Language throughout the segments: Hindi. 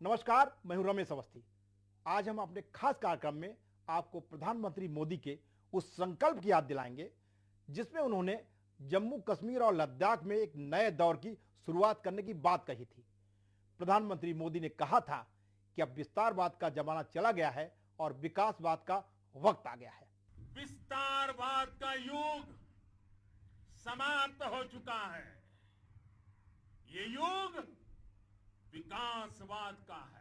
नमस्कार, मैं हूं रमेश अवस्थी। आज हम अपने खास कार्यक्रम में आपको प्रधानमंत्री मोदी के उस संकल्प की याद दिलाएंगे जिसमें उन्होंने जम्मू कश्मीर और लद्दाख में एक नए दौर की शुरुआत करने की बात कही थी। प्रधानमंत्री मोदी ने कहा था कि अब विस्तारवाद का जमाना चला गया है और विकासवाद का वक्त आ गया है। विस्तारवाद का युग समाप्त हो चुका है। ये युग विकासवाद का है।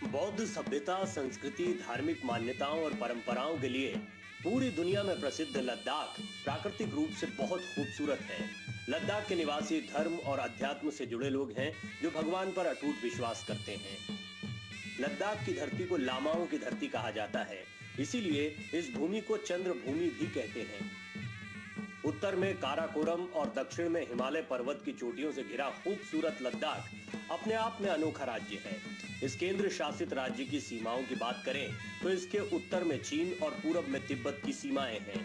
बौद्ध सभ्यता, संस्कृति, धार्मिक मान्यताओं और परंपराओं के लिए पूरी दुनिया में प्रसिद्ध लद्दाख प्राकृतिक रूप से बहुत खूबसूरत है। लद्दाख के निवासी धर्म और अध्यात्म से जुड़े लोग हैं जो भगवान पर अटूट विश्वास करते हैं। लद्दाख की धरती को लामाओं की धरती कहा जाता है, इसीलिए इस भूमि को चंद्र भूमि भी कहते हैं। उत्तर में काराकोरम और दक्षिण में हिमालय पर्वत की चोटियों से घिरा खूबसूरत लद्दाख अपने आप में अनोखा राज्य है। इस केंद्र शासित राज्य की सीमाओं की बात करें तो इसके उत्तर में चीन और पूरब में तिब्बत की सीमाएं हैं।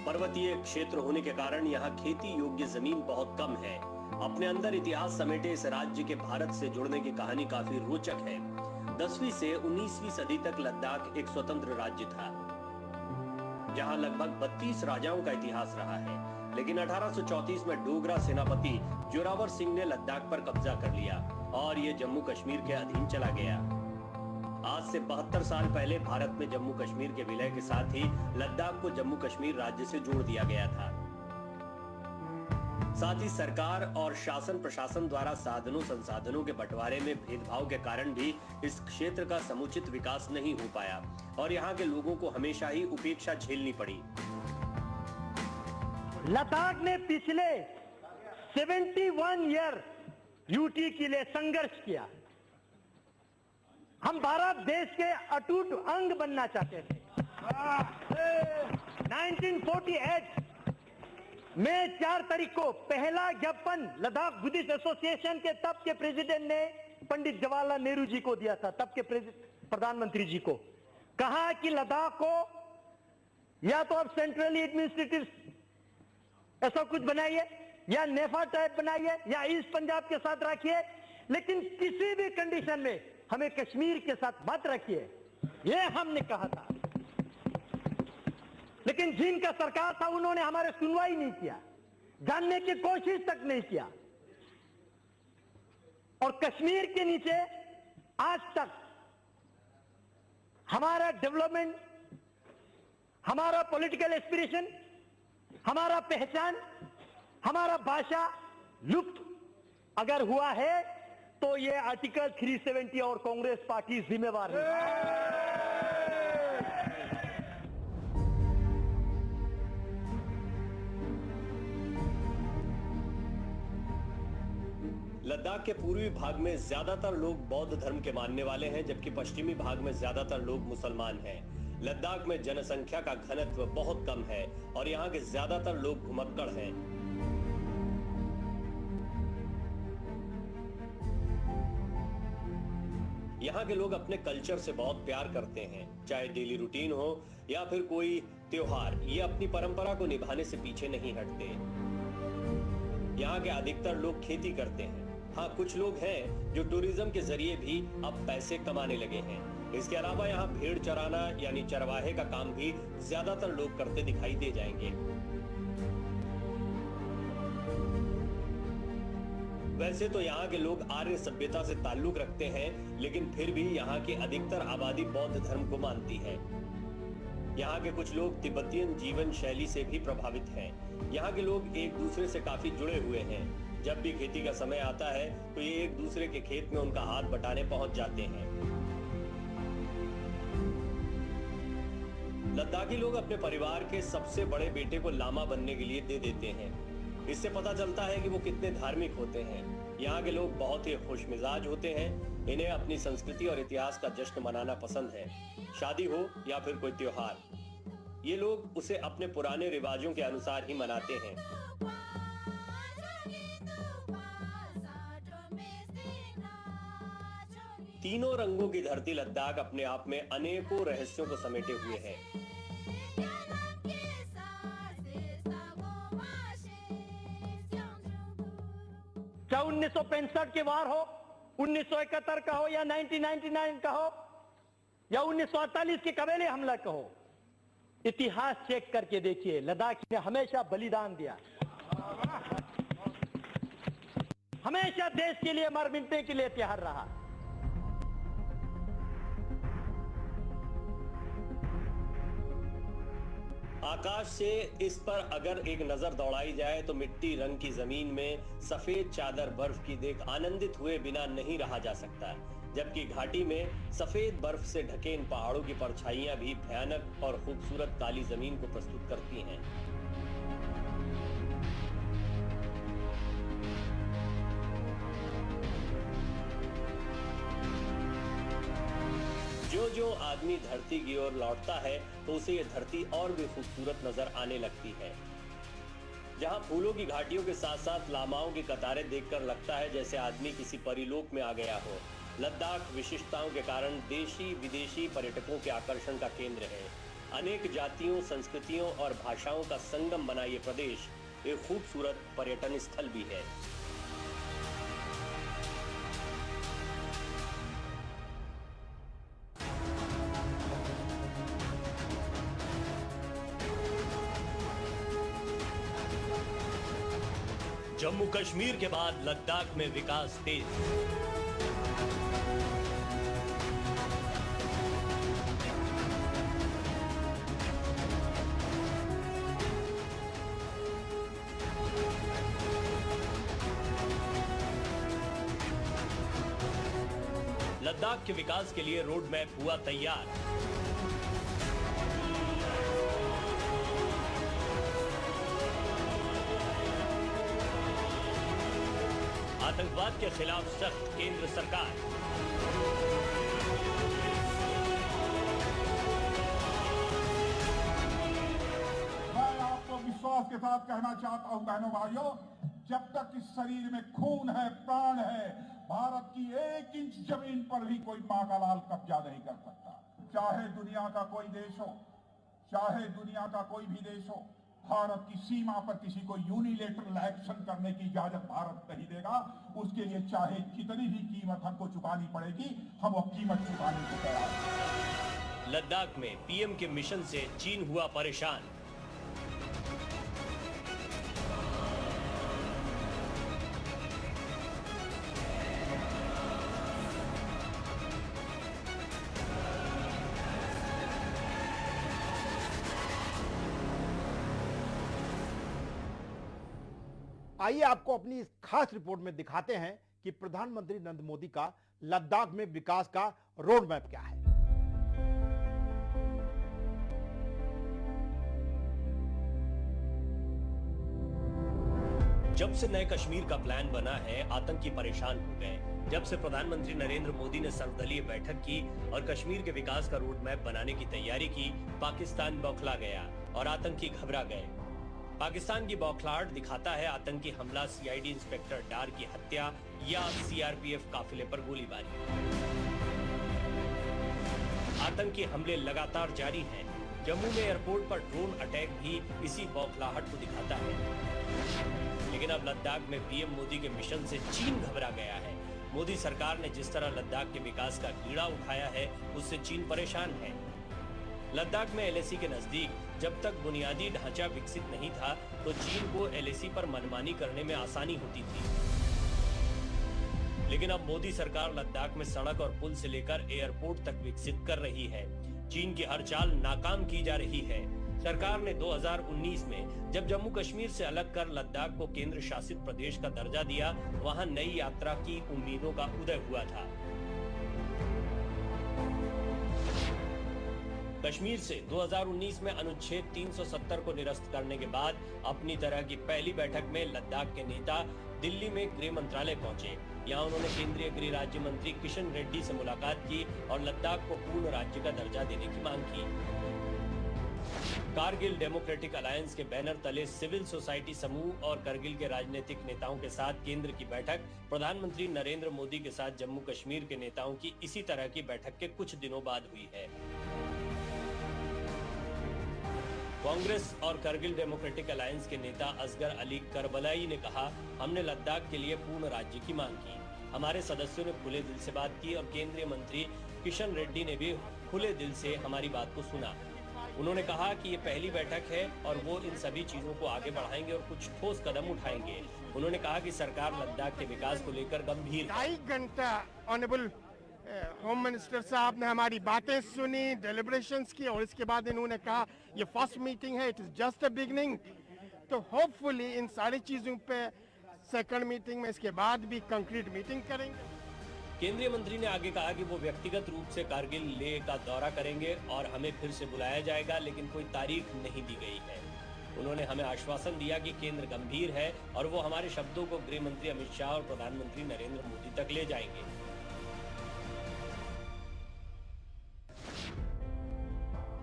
पर्वतीय क्षेत्र होने के कारण यहाँ खेती योग्य जमीन बहुत कम है। अपने अंदर इतिहास समेटे इस राज्य के भारत से जुड़ने की कहानी काफी रोचक है। 10वीं से 19वीं सदी तक लद्दाख एक स्वतंत्र राज्य था, जहां लगभग 32 राजाओं का इतिहास रहा है। लेकिन 1834 में डोगरा सेनापति जोरावर सिंह ने लद्दाख पर कब्जा कर लिया और ये जम्मू कश्मीर के अधीन चला गया। आज से 72 साल पहले भारत में जम्मू कश्मीर के विलय के साथ ही लद्दाख को जम्मू कश्मीर राज्य से जोड़ दिया गया था। साथ ही सरकार और शासन प्रशासन द्वारा साधनों संसाधनों के बंटवारे में भेदभाव के कारण भी इस क्षेत्र का समुचित विकास नहीं हो पाया और यहाँ के लोगों को हमेशा ही उपेक्षा झेलनी पड़ी। लद्दाख ने पिछले 71 ईयर यूटी के लिए संघर्ष किया। हम भारत देश के अटूट अंग बनना चाहते थे। 1948 में 4 तारीख को पहला ज्ञापन लद्दाख बुद्धिस्ट एसोसिएशन के तब के प्रेसिडेंट ने पंडित जवाहरलाल नेहरू जी को दिया था, तब के प्रधानमंत्री जी को। कहा कि लद्दाख को या तो अब सेंट्रली एडमिनिस्ट्रेटिव ऐसा कुछ बनाइए या नेफा टाइप बनाइए या ईस्ट पंजाब के साथ रखिए, लेकिन किसी भी कंडीशन में हमें कश्मीर के साथ मत रखिए, यह हमने कहा था। लेकिन जिनका सरकार था उन्होंने हमारे सुनवाई नहीं किया, जानने की कोशिश तक नहीं किया। और कश्मीर के नीचे आज तक हमारा डेवलपमेंट, हमारा पॉलिटिकल एस्पिरेशन, हमारा पहचान, हमारा भाषा लुप्त अगर हुआ है तो ये आर्टिकल 370 और कांग्रेस पार्टी जिम्मेवार है। लद्दाख के पूर्वी भाग में ज्यादातर लोग बौद्ध धर्म के मानने वाले हैं, जबकि पश्चिमी भाग में ज्यादातर लोग मुसलमान हैं। लद्दाख में जनसंख्या का घनत्व बहुत कम है और यहाँ के ज्यादातर लोग घुमक्कड़ हैं। यहाँ के लोग अपने कल्चर से बहुत प्यार करते हैं, चाहे डेली रूटीन हो या फिर कोई त्योहार, ये अपनी परंपरा को निभाने से पीछे नहीं हटते। यहाँ के अधिकतर लोग खेती करते हैं। हाँ, कुछ लोग हैं जो टूरिज्म के जरिए भी अब पैसे कमाने लगे हैं। इसके अलावा यहाँ भेड़ चराना यानी चरवाहे का काम भी ज्यादातर लोग करते दिखाई दे जाएंगे। वैसे तो यहाँ के लोग आर्य सभ्यता से ताल्लुक रखते हैं, लेकिन फिर भी यहाँ की अधिकतर आबादी बौद्ध धर्म को मानती है। यहाँ के कुछ लोग तिब्बतियन जीवन शैली से भी प्रभावित हैं। यहाँ के लोग एक दूसरे से काफी जुड़े हुए हैं। जब भी खेती का समय आता है तो ये एक दूसरे के खेत में उनका हाथ बटाने पहुंच जाते हैं। लद्दाखी लोग अपने परिवार के सबसे बड़े बेटे को लामा बनने के लिए दे देते हैं। इससे पता चलता है कि वो कितने धार्मिक होते हैं। यहाँ के लोग बहुत ही खुशमिजाज होते हैं। इन्हें अपनी संस्कृति और इतिहास का जश्न मनाना पसंद है, शादी हो या फिर कोई त्योहार। ये लोग उसे अपने पुराने रिवाजों के अनुसार ही मनाते हैं। तीनों रंगों की धरती लद्दाख अपने आप में अनेकों रहस्यों को समेटे हुए है। चाहे 1965 के वार हो, 1971 का हो या 1999 का हो या 1948 के कबीले हमला का हो, इतिहास चेक करके देखिए, लद्दाख ने हमेशा बलिदान दिया, हमेशा देश के लिए मर मिटने के लिए तैयार रहा। आकाश से इस पर अगर एक नजर दौड़ाई जाए तो मिट्टी रंग की जमीन में सफेद चादर बर्फ की देख आनंदित हुए बिना नहीं रहा जा सकता, जबकि घाटी में सफेद बर्फ से ढके इन पहाड़ों की परछाइयां भी भयानक और खूबसूरत काली जमीन को प्रस्तुत करती हैं। जो जो आदमी धरती की ओर लौटता है तो उसे ये धरती और भी खूबसूरत नजर आने लगती है। जहां फूलों की घाटियों के साथ साथ लामाओं की कतारें देखकर लगता है जैसे आदमी किसी परिलोक में आ गया हो। लद्दाख विशिष्टताओं के कारण देशी विदेशी पर्यटकों के आकर्षण का केंद्र है। अनेक जातियों, संस्कृतियों और भाषाओं का संगम बना ये प्रदेश एक खूबसूरत पर्यटन स्थल भी है। जम्मू कश्मीर के बाद लद्दाख में विकास तेज। लद्दाख के विकास के लिए रोड मैप हुआ तैयार। आतंकवाद के खिलाफ सख्त केंद्र सरकार। मैं आपको विश्वास के साथ कहना चाहता हूं बहनों भाइयों, जब तक इस शरीर में खून है, प्राण है, भारत की 1 इंच जमीन पर भी कोई मां का लाल कब्जा नहीं कर सकता। चाहे दुनिया का कोई देश हो, चाहे दुनिया का कोई भी देश हो, भारत की सीमा पर किसी को यूनिलेटरल एक्शन करने की इजाजत भारत नहीं देगा। उसके लिए चाहे कितनी भी कीमत हमको चुकानी पड़ेगी, हम वो कीमत चुकाने को तैयार हैं। लद्दाख में पीएम के मिशन से चीन हुआ परेशान। आइए आपको अपनी इस खास रिपोर्ट में दिखाते हैं कि प्रधानमंत्री नरेंद्र मोदी का लद्दाख में विकास का रोड मैप क्या है। जब से नए कश्मीर का प्लान बना है, आतंकी परेशान हो गए। जब से प्रधानमंत्री नरेंद्र मोदी ने सर्वदलीय बैठक की और कश्मीर के विकास का रोड मैप बनाने की तैयारी की, पाकिस्तान बौखला गया और आतंकी घबरा गए। पाकिस्तान की बौखलाहट दिखाता है आतंकी हमला, सीआईडी इंस्पेक्टर डार की हत्या या सीआरपीएफ काफिले पर गोलीबारी। आतंकी हमले लगातार जारी हैं। जम्मू में एयरपोर्ट पर ड्रोन अटैक भी इसी बौखलाहट को दिखाता है। लेकिन अब लद्दाख में पीएम मोदी के मिशन से चीन घबरा गया है। मोदी सरकार ने जिस तरह लद्दाख के विकास का कीड़ा उठाया है, उससे चीन परेशान है। लद्दाख में एलएसी के नजदीक जब तक बुनियादी ढांचा विकसित नहीं था तो चीन को एलएसी पर मनमानी करने में आसानी होती थी। लेकिन अब मोदी सरकार लद्दाख में सड़क और पुल से लेकर एयरपोर्ट तक विकसित कर रही है। चीन की हर चाल नाकाम की जा रही है। सरकार ने 2019 में जब जम्मू कश्मीर से अलग कर लद्दाख को केंद्र शासित प्रदेश का दर्जा दिया, वहां नई यात्रा की उम्मीदों का उदय हुआ था। कश्मीर से 2019 में अनुच्छेद 370 को निरस्त करने के बाद अपनी तरह की पहली बैठक में लद्दाख के नेता दिल्ली में गृह मंत्रालय पहुंचे। यहां उन्होंने केंद्रीय गृह राज्य मंत्री किशन रेड्डी से मुलाकात की और लद्दाख को पूर्ण राज्य का दर्जा देने की मांग की। कारगिल डेमोक्रेटिक अलायंस के बैनर तले सिविल सोसाइटी समूह और करगिल के राजनीतिक नेताओं के साथ केंद्र की बैठक प्रधानमंत्री नरेंद्र मोदी के साथ जम्मू कश्मीर के नेताओं की इसी तरह की बैठक के कुछ दिनों बाद हुई है। कांग्रेस और करगिल डेमोक्रेटिक अलायंस के नेता असगर अली करबलाई ने कहा, हमने लद्दाख के लिए पूर्ण राज्य की मांग की। हमारे सदस्यों ने खुले दिल से बात की और केंद्रीय मंत्री किशन रेड्डी ने भी खुले दिल से हमारी बात को सुना। उन्होंने कहा कि ये पहली बैठक है और वो इन सभी चीजों को आगे बढ़ाएंगे और कुछ ठोस कदम उठाएंगे। उन्होंने कहा कि सरकार लद्दाख के विकास को लेकर गंभीर है। 2.5 घंटा ऑनरेबल होम मिनिस्टर साहब ने हमारी बातें सुनी, डेलिब्रेशंस की और इसके बाद इन्होंने कहा ये फर्स्ट मीटिंग है, it is just a beginning. तो होपफुली इन सारी चीजों पे सेकंड मीटिंग में इसके बाद भी कंक्रीट मीटिंग करेंगे। केंद्रीय मंत्री ने आगे कहा कि वो व्यक्तिगत रूप से कारगिल लेह का दौरा करेंगे और हमें फिर से बुलाया जाएगा, लेकिन कोई तारीख नहीं दी गई है। उन्होंने हमें आश्वासन दिया कि केंद्र गंभीर है और वो हमारे शब्दों को गृह मंत्री अमित शाह और प्रधानमंत्री नरेंद्र मोदी तक ले जाएंगे।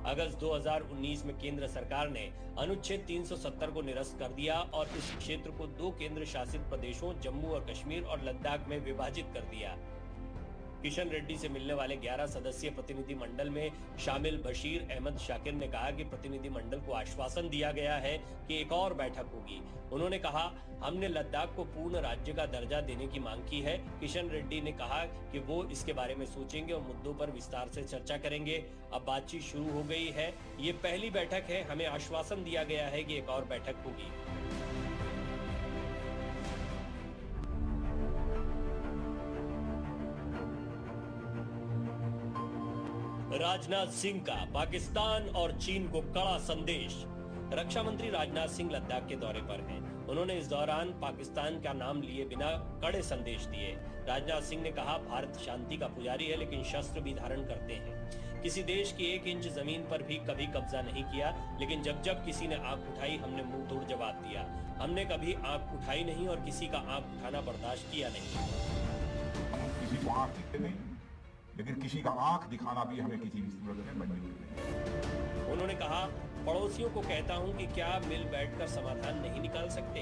अगस्त 2019 में केंद्र सरकार ने अनुच्छेद 370 को निरस्त कर दिया और इस क्षेत्र को 2 केंद्र शासित प्रदेशों जम्मू और कश्मीर और लद्दाख में विभाजित कर दिया। किशन रेड्डी से मिलने वाले 11 सदस्यीय प्रतिनिधि मंडल में शामिल बशीर अहमद शाकिर ने कहा कि प्रतिनिधि मंडल को आश्वासन दिया गया है कि एक और बैठक होगी। उन्होंने कहा, हमने लद्दाख को पूर्ण राज्य का दर्जा देने की मांग की है। किशन रेड्डी ने कहा कि वो इसके बारे में सोचेंगे और मुद्दों पर विस्तार से चर्चा करेंगे। अब बातचीत शुरू हो गई है। ये पहली बैठक है, हमें आश्वासन दिया गया है कि एक और बैठक होगी। राजनाथ सिंह का पाकिस्तान और चीन को कड़ा संदेश। रक्षा मंत्री राजनाथ सिंह लद्दाख के दौरे पर हैं। उन्होंने इस दौरान पाकिस्तान का नाम लिए बिना कड़े संदेश दिए। राजनाथ सिंह ने कहा, भारत शांति का पुजारी है लेकिन शस्त्र भी धारण करते हैं। किसी देश की 1 इंच जमीन पर भी कभी कब्जा नहीं किया, लेकिन जब जब किसी ने आंख उठाई हमने मुंह तोड़ जवाब दिया। हमने कभी आंख उठाई नहीं और किसी का आंख उठाना बर्दाश्त किया नहीं। किसी को आंख दिखते नहीं, लेकिन किसी का आंख दिखाना भी हमें किसी भी सूरत में मंजूर नहीं। उन्होंने कहा, पड़ोसियों को कहता हूं कि क्या मिल बैठकर समाधान नहीं निकाल सकते?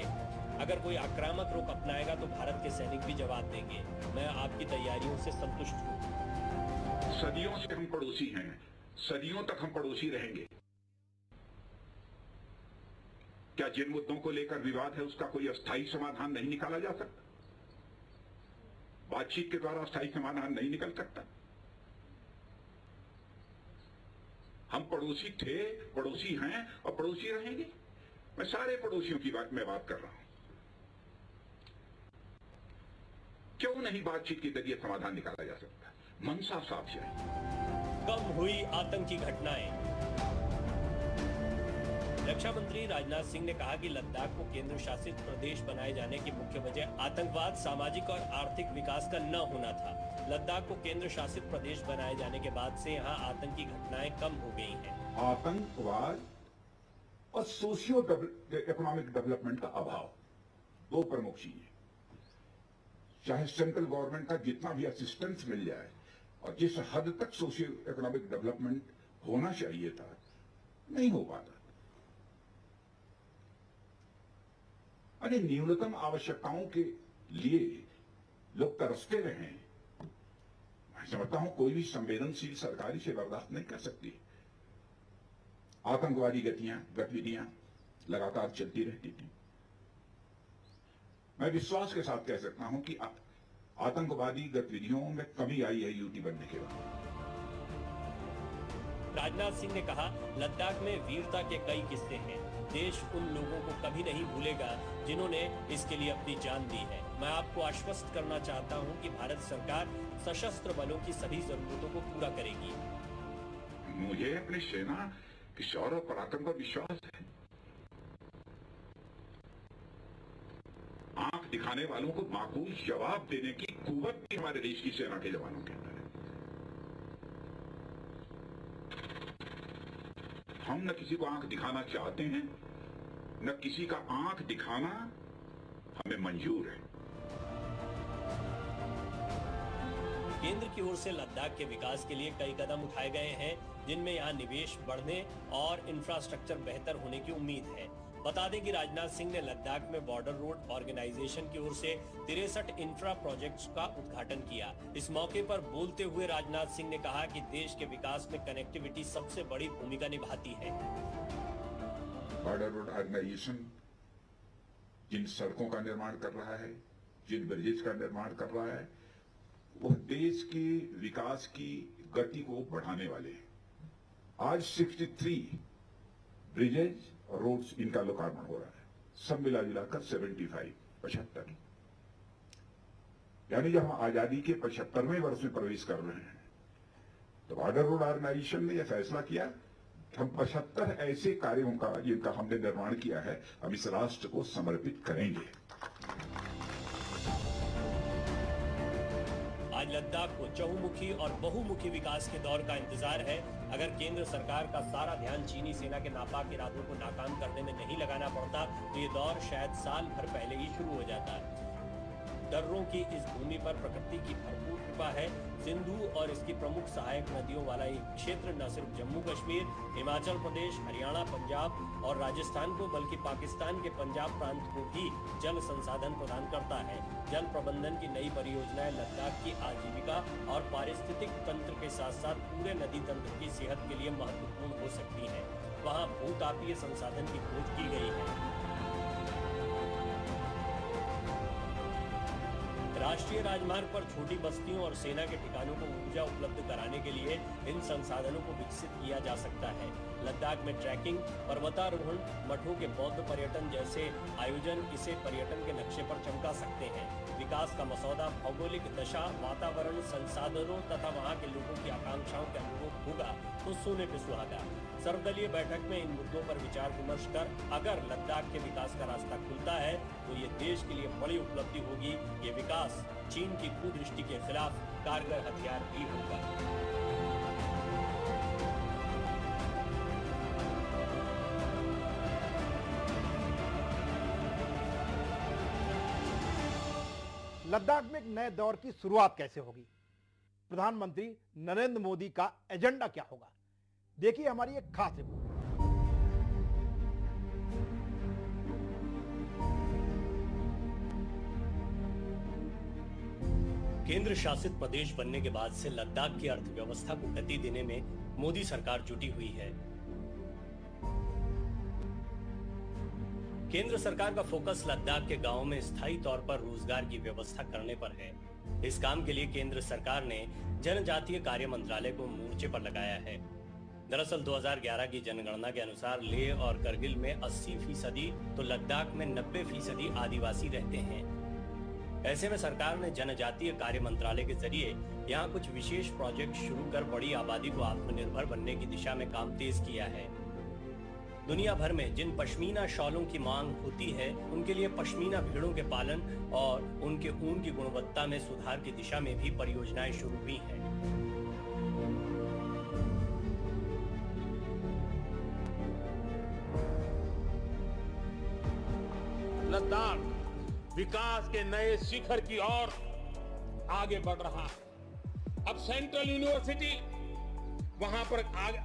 अगर कोई आक्रामक रुख अपनाएगा तो भारत के सैनिक भी जवाब देंगे। मैं आपकी तैयारियों से संतुष्ट हूं। सदियों से हम पड़ोसी हैं, सदियों तक हम पड़ोसी रहेंगे। क्या जिन मुद्दों को लेकर विवाद है उसका कोई अस्थायी समाधान नहीं निकाला जा सकता? बातचीत के द्वारा अस्थायी समाधान नहीं निकल सकता? हम पड़ोसी थे, पड़ोसी हैं और पड़ोसी रहेंगे। मैं सारे पड़ोसियों की बात कर रहा हूं। क्यों नहीं बातचीत के जरिए समाधान निकाला जा सकता? मनसा साफ चाहिए। कम हुई आतंकी घटनाएं। रक्षा मंत्री राजनाथ सिंह ने कहा कि लद्दाख को केंद्र शासित प्रदेश बनाए जाने की मुख्य वजह आतंकवाद, सामाजिक और आर्थिक विकास का न होना था। लद्दाख को केंद्र शासित प्रदेश बनाए जाने के बाद से यहाँ आतंकी घटनाएं कम हो गई हैं। आतंकवाद और सोशियो इकोनॉमिक डेवलपमेंट का अभाव 2 प्रमुख चीजें। चाहे सेंट्रल गवर्नमेंट का जितना भी असिस्टेंस मिल जाए और जिस हद तक सोशियो इकोनॉमिक डेवलपमेंट होना चाहिए था, नहीं हो पाता। अरे न्यूनतम आवश्यकताओं के लिए लोग तरसते रहे। मैं समझता हूं कोई भी संवेदनशील सरकार इसे बर्दाश्त नहीं कर सकती। आतंकवादी गतिविधियां लगातार चलती रहती थी। मैं विश्वास के साथ कह सकता हूं कि आतंकवादी गतिविधियों में कमी आई है यूटी बनने के बाद। राजनाथ सिंह ने कहा, लद्दाख में वीरता के कई किस्से हैं। देश उन लोगों को कभी नहीं भूलेगा जिन्होंने इसके लिए अपनी जान दी है। मैं आपको आश्वस्त करना चाहता हूं कि भारत सरकार सशस्त्र बलों की सभी जरूरतों को पूरा करेगी। मुझे अपनी सेना के शौर्य और पराक्रम पर विश्वास है। आंख दिखाने वालों को माकूल जवाब देने की कुव्वत भी हमारे देश की सेना के जवानों के अंदर है। हम न किसी को आंख दिखाना चाहते हैं, न किसी का आंख दिखाना हमें मंजूर है। केंद्र की ओर से लद्दाख के विकास के लिए कई कदम उठाए गए हैं, जिनमें यहाँ निवेश बढ़ने और इंफ्रास्ट्रक्चर बेहतर होने की उम्मीद है। बता दें कि राजनाथ सिंह ने लद्दाख में बॉर्डर रोड ऑर्गेनाइजेशन की ओर से 63 इंफ्रा प्रोजेक्ट्स का उद्घाटन किया। इस मौके पर बोलते हुए राजनाथ सिंह ने कहा कि देश के विकास में कनेक्टिविटी सबसे बड़ी भूमिका निभाती है। बॉर्डर रोड ऑर्गेनाइजेशन जिन सड़कों का निर्माण कर रहा है, जिन ब्रिजेज का निर्माण कर रहा है, वह देश के विकास की गति को बढ़ाने वाले हैं। आज 63 ब्रिजेज और रोड्स इनका लोकार्पण हो रहा है, सब मिला जुलाकर 75 यानी जब हम आजादी के 75वें वर्ष में प्रवेश कर रहे हैं, तो बॉर्डर रोड ऑर्गेनाइजेशन ने यह फैसला किया हम 75 ऐसे कार्यों का जिनका हमने निर्माण किया है, हम इस राष्ट्र को समर्पित करेंगे। आज लद्दाख को चहुमुखी और बहुमुखी विकास के दौर का इंतजार है। अगर केंद्र सरकार का सारा ध्यान चीनी सेना के नापाक इरादों को नाकाम करने में नहीं लगाना पड़ता, तो ये दौर शायद साल भर पहले ही शुरू हो जाता। दर्रों की इस भूमि पर प्रकृति की भरपूर कृपा है। सिंधु और इसकी प्रमुख सहायक नदियों वाला ये क्षेत्र न सिर्फ जम्मू कश्मीर, हिमाचल प्रदेश, हरियाणा, पंजाब और राजस्थान को, बल्कि पाकिस्तान के पंजाब प्रांत को भी जल संसाधन प्रदान करता है। जल प्रबंधन की नई परियोजनाएं लद्दाख की आजीविका और पारिस्थितिक तंत्र के साथ साथ पूरे नदी तंत्र की सेहत के लिए महत्वपूर्ण हो सकती है। वहाँ भूतापीय संसाधन की खोज की गई है। राष्ट्रीय राजमार्ग पर छोटी बस्तियों और सेना के ठिकानों को ऊर्जा उपलब्ध कराने के लिए इन संसाधनों को विकसित किया जा सकता है। लद्दाख में ट्रैकिंग, पर्वतारोहण, मठों के बौद्ध पर्यटन जैसे आयोजन इसे पर्यटन के नक्शे पर चमका सकते हैं। विकास का मसौदा भौगोलिक दशा, वातावरण, संसाधनों तथा वहाँ के लोगों की आकांक्षाओं के अनुरूप होगा तो सोने पे सुहागा। सर्वदलीय बैठक में इन मुद्दों पर विचार विमर्श कर अगर लद्दाख के विकास का रास्ता खुलता है तो ये देश के लिए बड़ी उपलब्धि होगी। ये विकास चीन की कुदृष्टि के खिलाफ कारगर हथियार भी होगा। लद्दाख में एक नए दौर की शुरुआत कैसे होगी? प्रधानमंत्री नरेंद्र मोदी का एजेंडा क्या होगा? देखिए हमारी एक खास रिपोर्ट। केंद्र शासित प्रदेश बनने के बाद से लद्दाख की अर्थव्यवस्था को गति देने में मोदी सरकार जुटी हुई है। केंद्र सरकार का फोकस लद्दाख के गांवों में स्थायी तौर पर रोजगार की व्यवस्था करने पर है। इस काम के लिए केंद्र सरकार ने जनजातीय कार्य मंत्रालय को मोर्चे पर लगाया है। दरअसल 2011 की जनगणना के अनुसार लेह और करगिल में 80% तो लद्दाख में 90% आदिवासी रहते हैं। ऐसे में सरकार ने जनजातीय कार्य मंत्रालय के जरिए यहाँ कुछ विशेष प्रोजेक्ट शुरू कर बड़ी आबादी को आत्मनिर्भर बनने की दिशा में काम तेज किया है। दुनिया भर में जिन पश्मीना शॉलों की मांग होती है, उनके लिए पश्मीना भेड़ों के पालन और उनके ऊन की गुणवत्ता में सुधार की दिशा में भी परियोजनाएं शुरू हुई हैं। लद्दाख विकास के नए शिखर की ओर आगे बढ़ रहा है। अब सेंट्रल यूनिवर्सिटी वहां पर आगे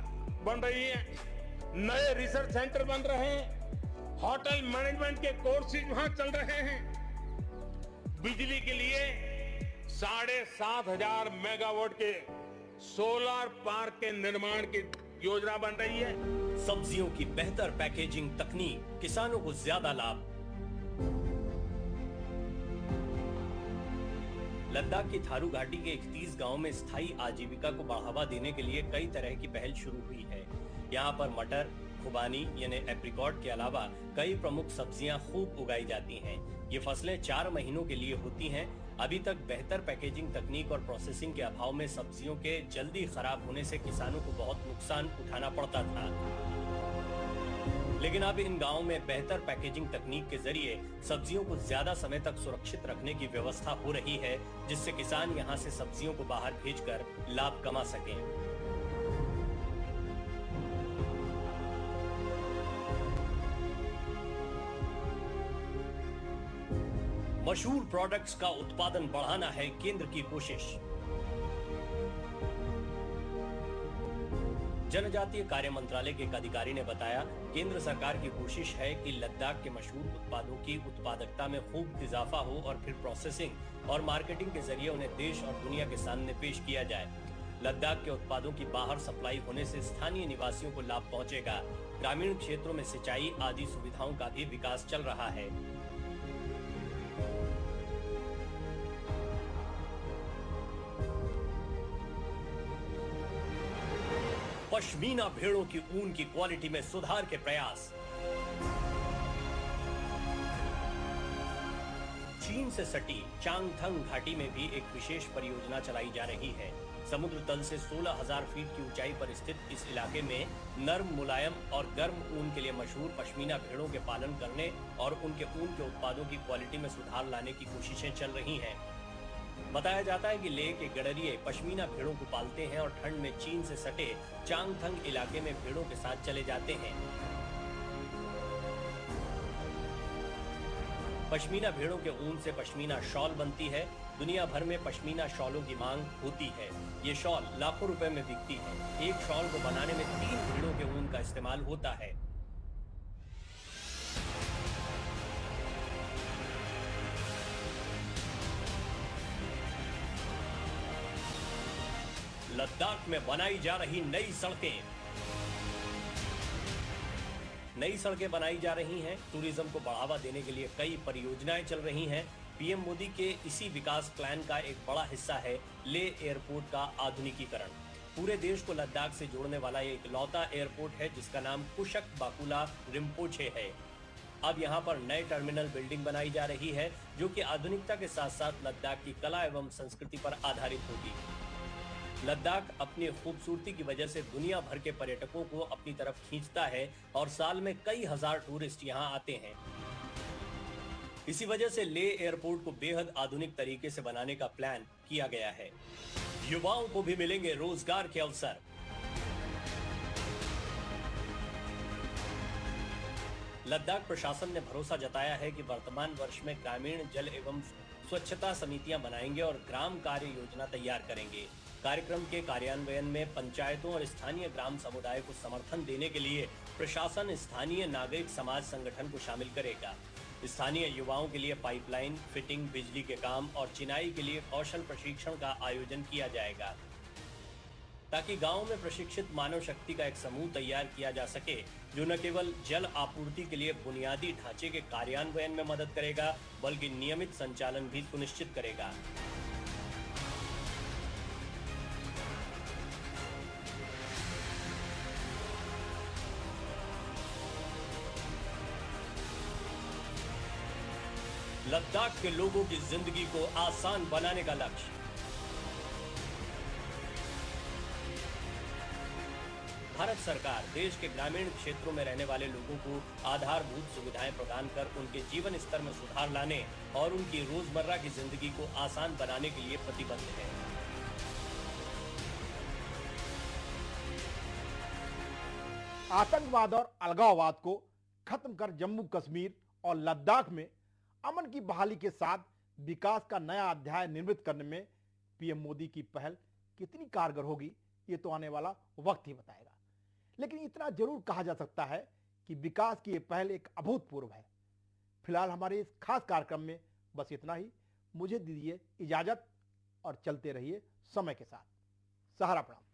बन रही है, नए रिसर्च सेंटर बन रहे हैं, होटल मैनेजमेंट के कोर्सेज वहां चल रहे हैं। बिजली के लिए 7,500 मेगावाट के सोलर पार्क के निर्माण की योजना बन रही है। सब्जियों की बेहतर पैकेजिंग तकनीक, किसानों को ज्यादा लाभ। लद्दाख की थारू घाटी के 31 गांव में स्थायी आजीविका को बढ़ावा देने के लिए कई तरह की पहल शुरू हुई है। यहाँ पर मटर, खुबानी यानी एप्रिकॉट के अलावा कई प्रमुख सब्जियां खूब उगाई जाती हैं। ये फसलें 4 महीनों के लिए होती हैं। अभी तक बेहतर पैकेजिंग तकनीक और प्रोसेसिंग के अभाव में सब्जियों के जल्दी खराब होने से किसानों को बहुत नुकसान उठाना पड़ता था। लेकिन अब इन गांवों में बेहतर पैकेजिंग तकनीक के जरिए सब्जियों को ज्यादा समय तक सुरक्षित रखने की व्यवस्था हो रही है, जिससे किसान यहां से सब्जियों को बाहर भेजकर लाभ कमा सकें। मशहूर प्रोडक्ट्स का उत्पादन बढ़ाना है केंद्र की कोशिश। जनजातीय कार्य मंत्रालय के एक अधिकारी ने बताया, केंद्र सरकार की कोशिश है कि लद्दाख के मशहूर उत्पादों की उत्पादकता में खूब इजाफा हो और फिर प्रोसेसिंग और मार्केटिंग के जरिए उन्हें देश और दुनिया के सामने पेश किया जाए। लद्दाख के उत्पादों की बाहर सप्लाई होने से स्थानीय निवासियों को लाभ पहुंचेगा। ग्रामीण क्षेत्रों में सिंचाई आदि सुविधाओं का भी विकास चल रहा है। पश्मीना भेड़ों की ऊन की क्वालिटी में सुधार के प्रयास। चीन से सटी चांगथंग घाटी में भी एक विशेष परियोजना चलाई जा रही है। समुद्र तल से 16,000 फीट की ऊंचाई पर स्थित इस इलाके में नर्म, मुलायम और गर्म ऊन के लिए मशहूर पश्मीना भेड़ों के पालन करने और उनके ऊन के उत्पादों की क्वालिटी में सुधार लाने की कोशिशें चल रही हैं। बताया जाता है कि लेह के गडरिये पश्मीना भेड़ों को पालते हैं और ठंड में चीन से सटे चांगथंग इलाके में भेड़ों के साथ चले जाते हैं। पश्मीना भेड़ों के ऊन से पश्मीना शॉल बनती है। दुनिया भर में पश्मीना शॉलों की मांग होती है। ये शॉल लाखों रुपए में बिकती है। एक शॉल को बनाने में 3 भेड़ों के ऊन का इस्तेमाल होता है। लद्दाख में बनाई जा रही नई सड़कें। नई सड़कें बनाई जा रही हैं। टूरिज्म को बढ़ावा देने के लिए कई परियोजनाएं चल रही हैं। पीएम मोदी के इसी विकास प्लान का एक बड़ा हिस्सा है लेह एयरपोर्ट का आधुनिकीकरण। पूरे देश को लद्दाख से जोड़ने वाला ये इकलौता एयरपोर्ट है जिसका नाम कुशक बाकुला रिम्पोचे है। अब यहाँ पर नए टर्मिनल बिल्डिंग बनाई जा रही है जो कि आधुनिकता के साथ साथ लद्दाख की कला एवं संस्कृति पर आधारित होगी। लद्दाख अपनी खूबसूरती की वजह से दुनिया भर के पर्यटकों को अपनी तरफ खींचता है और साल में कई हजार टूरिस्ट यहाँ आते हैं। इसी वजह से लेह एयरपोर्ट को बेहद आधुनिक तरीके से बनाने का प्लान किया गया है। युवाओं को भी मिलेंगे रोजगार के अवसर। लद्दाख प्रशासन ने भरोसा जताया है कि वर्तमान वर्ष में ग्रामीण जल एवं स्वच्छता समितियां बनाएंगे और ग्राम कार्य योजना तैयार करेंगे। कार्यक्रम के कार्यान्वयन में पंचायतों और स्थानीय ग्राम समुदाय को समर्थन देने के लिए प्रशासन स्थानीय नागरिक समाज संगठन को शामिल करेगा। स्थानीय युवाओं के लिए पाइपलाइन फिटिंग, बिजली के काम और चिनाई के लिए कौशल प्रशिक्षण का आयोजन किया जाएगा ताकि गांव में प्रशिक्षित मानव शक्ति का एक समूह तैयार किया जा सके जो न केवल जल आपूर्ति के लिए बुनियादी ढांचे के कार्यान्वयन में मदद करेगा बल्कि नियमित संचालन भी सुनिश्चित करेगा। लद्दाख के लोगों की जिंदगी को आसान बनाने का लक्ष्य। भारत सरकार देश के ग्रामीण क्षेत्रों में रहने वाले लोगों को आधारभूत सुविधाएं प्रदान कर उनके जीवन स्तर में सुधार लाने और उनकी रोजमर्रा की जिंदगी को आसान बनाने के लिए प्रतिबद्ध है। आतंकवाद और अलगाववाद को खत्म कर जम्मू कश्मीर और लद्दाख में अमन की बहाली के साथ विकास का नया अध्याय निर्मित करने में पीएम मोदी की पहल कितनी कारगर होगी ये तो आने वाला वक्त ही बताएगा। लेकिन इतना जरूर कहा जा सकता है कि विकास की ये पहल एक अभूतपूर्व है। फिलहाल हमारे इस खास कार्यक्रम में बस इतना ही। मुझे दीजिए इजाजत और चलते रहिए समय के साथ। सहारा प्रणाम।